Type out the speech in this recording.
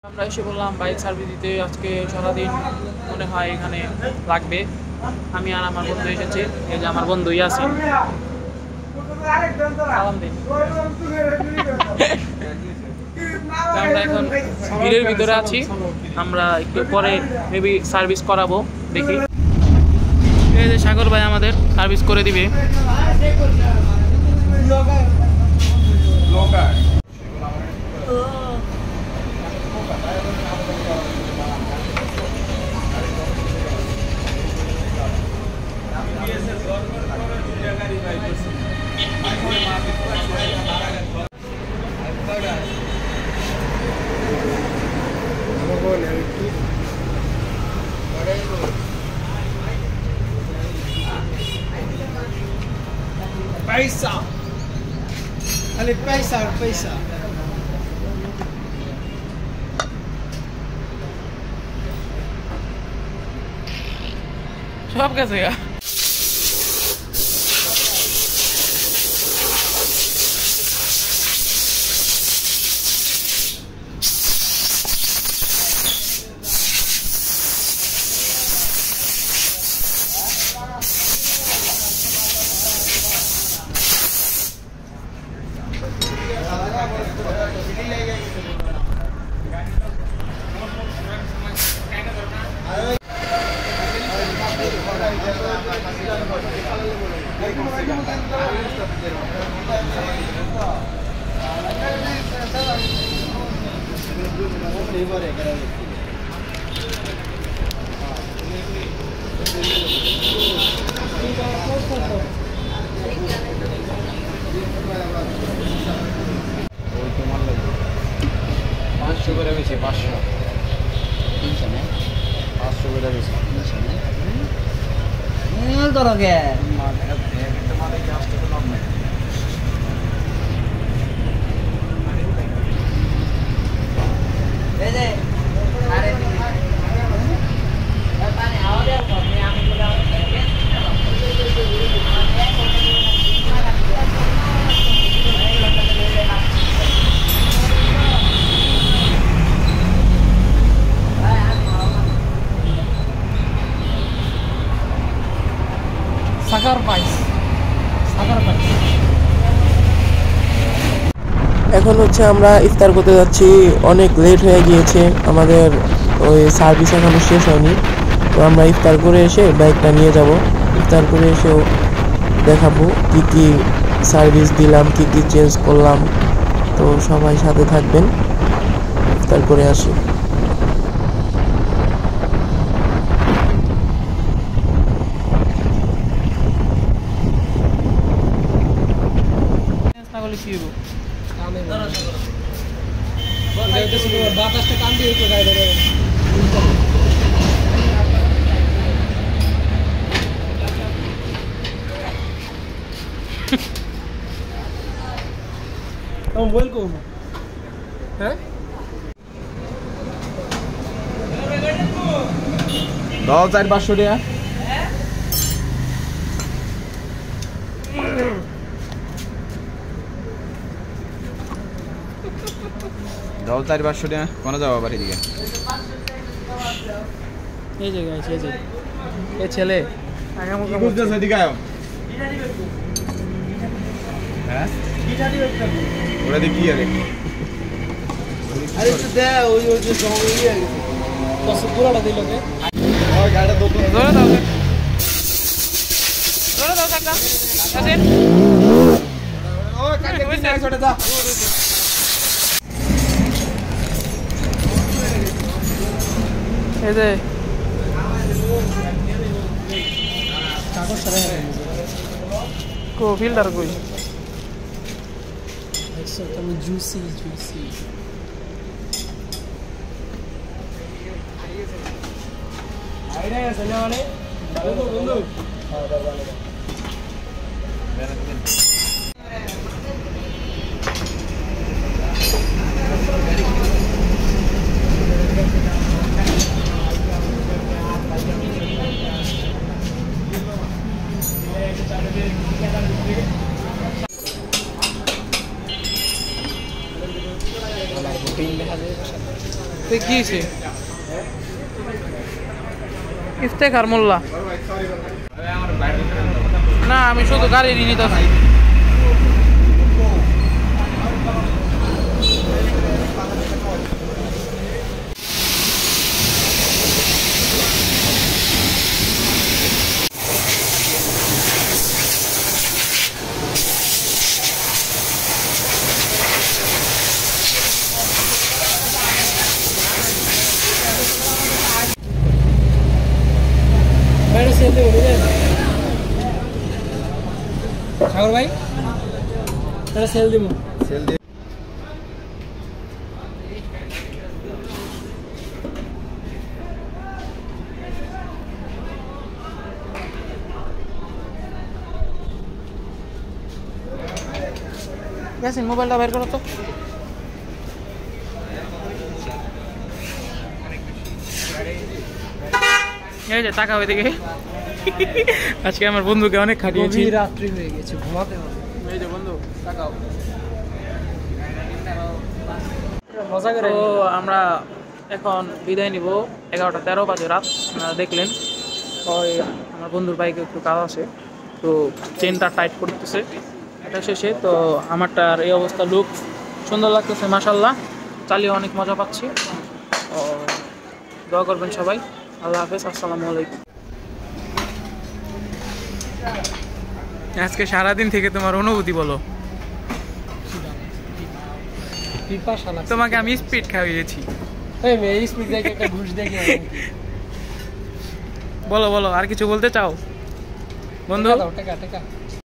আমরা এসে বললাম বাইক সার্ভিস দিতে। আজকে সারাদিন মনে হয় এখানে লাগবে। আমি আর আমার বন্ধু এসেছি। এই যে আমার বন্ধু ইয়াসিন, সালাম দিন। আমরা এখন ভিড়ের ভিতরে আছি। আমরা একটু পরে মেবি সার্ভিস করাবো, দেখি। এই যে সাগর ভাই আমাদের সার্ভিস করে দিবে। पैसा खाली पैसा और पैसा सब कैसे गया? এখন হচ্ছে আমরা ইফতার করতে যাচ্ছি। অনেক লেট হয়ে গিয়েছে, আমাদের ওই সার্ভিস এখনো শেষ হয়নি। তো আমরা ইফতার করে এসে বাইকটা নিয়ে যাব। ইফতার করে এসেও দেখাবো কি কি সার্ভিস দিলাম, কি কি চেঞ্জ করলাম। তো সবাই সাথে থাকবেন, ইফতার করে আসি। বাতাসটা কান দিয়ে একটু গায়ে ধরে মোবাইল করবো। হ্যাঁ দাও 4-500 টাকা। দাও 4-500 টাকা। কোন যাও আবার এদিকে? এই যে গাইস, এই যে এই ছেলে কি বুঝতেছ? এদিকে আও। হ্যাঁ ওরা দেখি আরে আরে তো দে ওই যে জঙ্গল ইয়ে গেছে কত পুরোটা দিল কে? ওই গাড়িটা দোকান ধরে দাও, ধরে দাও কাকা। আসেন। ওই কাকে দিন না ছোট দা। এই যে কাগজ সারা হয়ে গেছে কো ফিল্টার কই? একশো তুমি জুসি জুসি আইরা আছে না মানে বন্ধু বন্ধু হ্যাঁ দাদা কি হয়েছে? ইফতেখার মোল্লা না, আমি শুধু গাড়ি নিতে আসি। সাগর ভাই সেল দিব। গেছেন মোবাইলটা বের করো তো। এই যে টাকা হয়ে থেকে আজকে আমার বন্ধুকে অনেক খাটিয়েছি। রাত্রি হয়ে গেছে, ঘুমাতে হবে। এই যে বন্ধু টাকাও। মজা করে তো আমরা এখন বিদায় নিব। 11:13 বাজে রাত, আপনারা দেখলেন। ওই আমার বন্ধুর বাইকে একটু কাজ আছে, তো চেনটা টাইট করতেছে, এটা শেষে। তো আমারটার এই অবস্থা, লুক সুন্দর লাগতেছে মাশাল্লাহ, চালিয়ে অনেক মজা পাচ্ছি। দোয়া করবেন সবাই। আল্লাহ হাফেজ, আসসালামু আলাইকুম। আজকে সারাদিন থেকে তোমার অনুভূতি বলো। তোমাকে আমি স্পিড খাইয়েছি। স্পিড দেখে একটা ঘুষ দেখে বলো বলো, আর কিছু বলতে চাও বন্ধু? টাকা